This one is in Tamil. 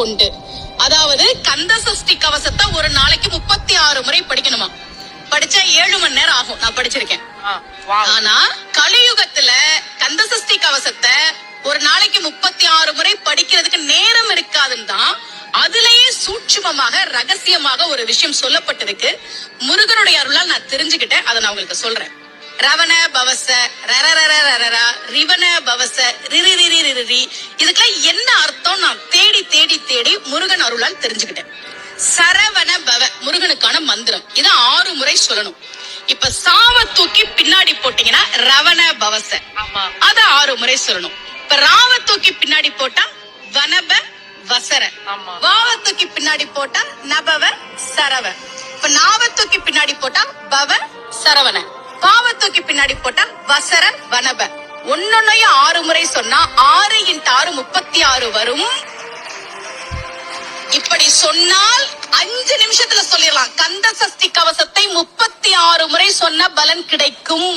உண்டு. அதாவது கந்த சஷ்டி கவசத்தை ஒரு நாளைக்கு 36 முறை படிக்கணுமா. படிச்சா 7 மணி நேரம் ஆகும். நான் படிச்சிருக்கேன். ஆனா கலியுகத்துல கந்த சஷ்டி கவசத்தை ஒரு நாளைக்கு 36 முறை படிக்கிறதுக்கு நேரம் இருக்காதுன்னு தான் அதுலயே சூட்சுமமாக ரகசியமாக ஒரு விஷயம் சொல்லப்பட்டிருக்கு. முருகனுடைய அருளால் நான் தெரிஞ்சுக்கிட்டேன். அதை நான் உங்களுக்கு சொல்றேன். ரவண பவச ரரரரரரரா ரிவன பவச ரிரிரிரிரிரி இதுக்கெல்லாம் என்ன அர்த்தம் நான் தேடி தேடி தேடி முருகன் அருளால் தெரிஞ்சுக்கிட்டேன். சரவண பவ முருகனுக்கான மந்திரம். இதை 6 முறை சொல்லணும். இப்ப சாவ தூக்கி பின்னாடி போட்டீங்கன்னா ரவண பவச, அத 6 முறை சொல்லணும். இப்ப ராவ தூக்கி பின்னாடி போட்டா வனப வசர, வாவ தூக்கி பின்னாடி போட்டா நபவ சரவ, இப்ப நாவ தூக்கி பின்னாடி போட்டா பவ சரவண, பாவ தூக்கி பின்னாடி போட்டா வசர வனப. ஒன்னொன்னையும் 6 முறை சொன்னா 6 × 6 36 வரும். இப்படி சொன்னால் 5 நிமிஷத்துல சொல்லிடலாம். கந்த சஷ்டி கவசத்தை 36 முறை சொன்ன பலன் கிடைக்கும்.